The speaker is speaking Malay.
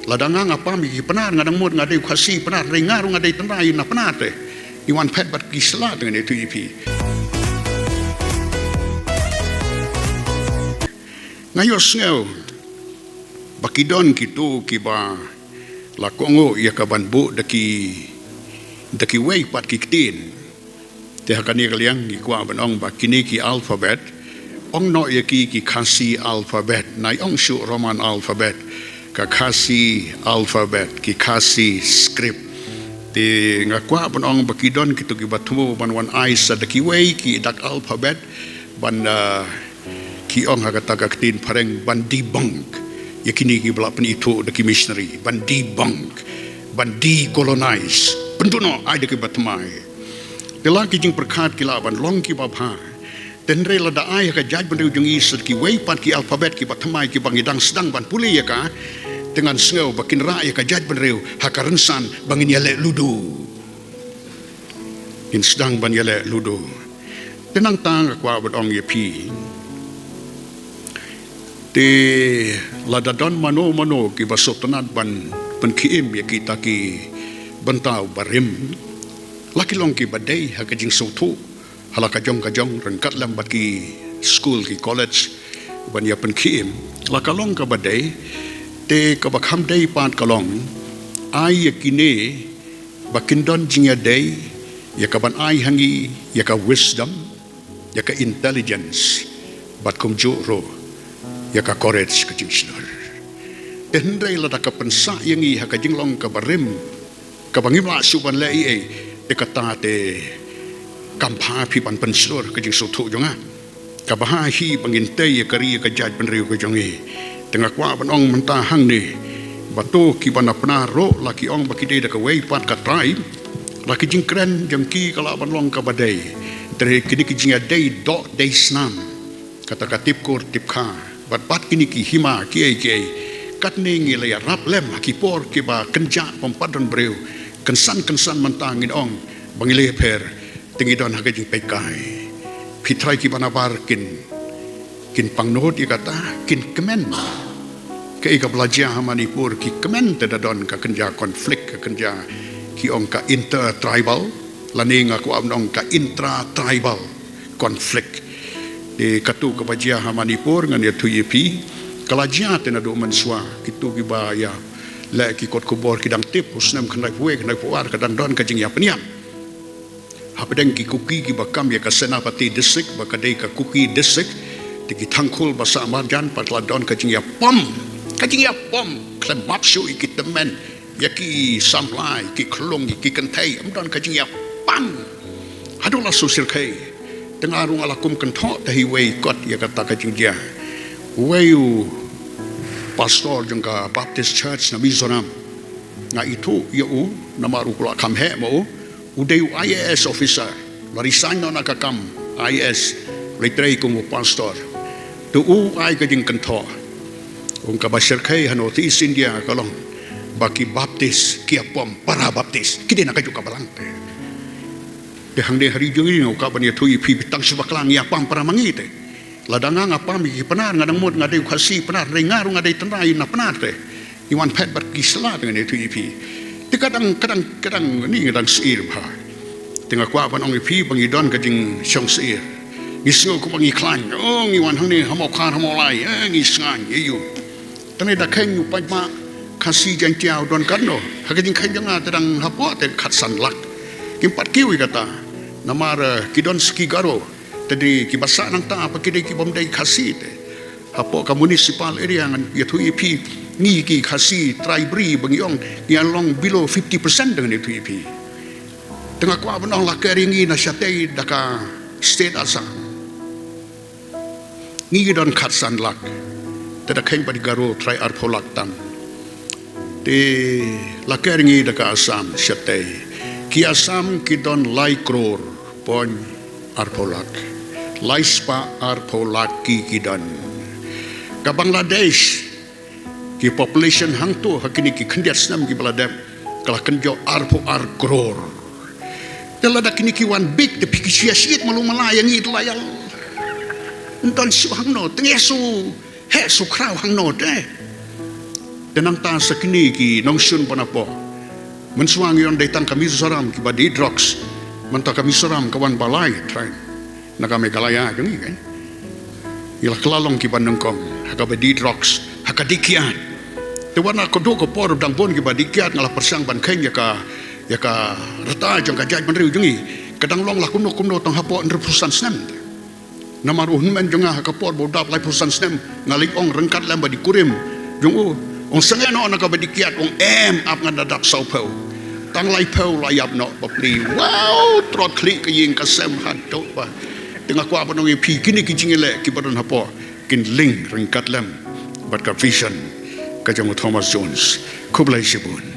Lada ngapa mi Pnar ngadang mod ngadai khasi Pnar rengaru ngadai tendai na Pnar te iwan pet bat kisla dengan itu ipi ngayo sneu bakidon kitu kiba la kongo ya kaban bu daki wei pat kiktin te hakani kaliang ki kwa banong bakini ki alphabet ong no ya ki khasi alphabet nai ong shu roman alphabet ka khasi alphabet ki khasi script te ngakwa banong bakidon kitu ki batumo ban wan aisa daki wei ki dak alphabet ban ki ong hakata kiktin pareng ban debunk yakini ki bala penito daki missionary ban debunk ban decolonize pentuno ai daki batmai delaki jing perkat kila ban long ki babha tenre la da ai ka jaj ban jung isat ki wei pat ki alphabet ki batmai ki bangidang sedang ban puli ya ka dengan sengau bakin ra ya ka jaj ban reu hakarensan bangin yale ludu in sedang ban yale ludu tenang tang kwa ban ong ye pi te Lada don mano ki basotanat ban kiim ya kita ki bantau barim laki long ki badai hakajing sotu halaka jong rengkat lam baki school ki college ban ya kiim laka long ka badai te ka bakham dai pat kalong ai yakine bakin don jingya dai ya ka ban ai hangi ya ka wisdom ya ka intelligence bat kum juro ya ka courage ka jing snor tenrei la da ka pensa yang i ha ka jing long ka barim ka bangi ma suban le i te ka ta te kampha phi pan pensor ka jing so thu jonga ka baha hi bangin te ya kari ka jaj ban riu ka jongi tengah kwa ban ong menta hang ni batu ki ban apna ro la ki ong baki de ka wei pat ka trai la ki jing kren jang ki kala ban long ka badai tre kini ki jing dei do dei snam kata katip kor tip kha bat pat kini ki hima ki kat ningi la ya rap lem ki por ki ba kenja pompadon breu kensan mentangin ong bangile per tingi don ha jing pe kai pitrai ki banabar kin pangnod ikata kin kemen ke ika belajar Manipur ki kemen tada don ka kenja konflik ka kenja ki ong ka intertribal lani ngaku amnong ka intratribal konflik di katu ka belajar Manipur ngan ya tuyepi kalajia tena do manswa kitu ki ba ya la ki kot kubor ki dang tip usnam khnai puwe khnai puar ka dan don ka jing ya peniam hapedeng ki kuki ki bakam ya ka senapati district bakadei ka kuki district tiki tangkul basa marjan patla don kajing ya pom klem mapsu iki temen ya ki samlai ki klong ki kentai amdon kajing ya pam hadulah sosial kai tengarung alakum kentho tahi wei kot ya kata kajing dia wei pastor jengka Baptist Church na Mizoram nga itu ya Namar ukula kamhe mo udai IAS officer larisan na nakakam IAS retray kumu pastor tu ai ka jing kentho ung ka basir kai hanoti India kalong baki Baptist kia pom para Baptist kide na kaju ka balang de hang de hari jongi no ka bania thui pi tang subaklang ya pam para mangite ladanga ngapa mi Pnar ngadang mod ngadai khasi Pnar rengaru ngadai tendai na Pnar te iwan pet bar kisla dengan itu pi te kadang ni kadang sir bha tengah kwa ban ong pi bangidon ka jing syong sir ngisngo ko bangi klan ngiwan hang ni hamo khan hamo lai ngisngan yu tane da khen yu pa ma khasi jang tiao don kan no hakajing khen jang tadang hapo te khat san lak kimpat kiwi kata namar kidon ski garo tadi ki basa nang ta apa kidai ki bomdai khasi te hapo ka municipal area ngan ya thui pi ni ki khasi tribri bangiong yang long below 50% dengan itu pi tengah kwa banong la keringi na syatei daka state asam ni don khat san lak tada khen padi garo try ar pholak tam te la keringi daka asam syatei ki asam ki don lai crore pon ar pholak lai spa ar pholak ki don ka Bangladesh ki population hang tu hakini ki khendiat snam ki baladem kala kenjo ar crore tela da kini ki wan big de pikisia siet malu malayang it layal enton su hang no tengesu he su krau hang no de tenang ta sakini ki nong syun panapo mensuang yon datang kami saram ki badi drugs manta kami saram kawan balai train nakame galaya kini kan ila kelalong ki banengkong haka badi drugs haka dikian te wana ko do ko por dang bon ki badi kiat ngala persang ban kheng ya ka reta jong ka jaj ban riu jungi kadang long lah kumno tong hapo ndre pusan snem Namar men jonga haka por bodap lai pusan snem ngalik ong rengkat lamba di kurim jong ong sengeno na ka badi kiat ong ap ngadadak sau pau tang lai pau lai ap no papli wow trot klik ke ying ka sem hat to ba tengah kwa panong pi kini ki jingele ki badon hapo kin ling rengkat lem bat ka vision ka jong Thomas Jones kublai shibun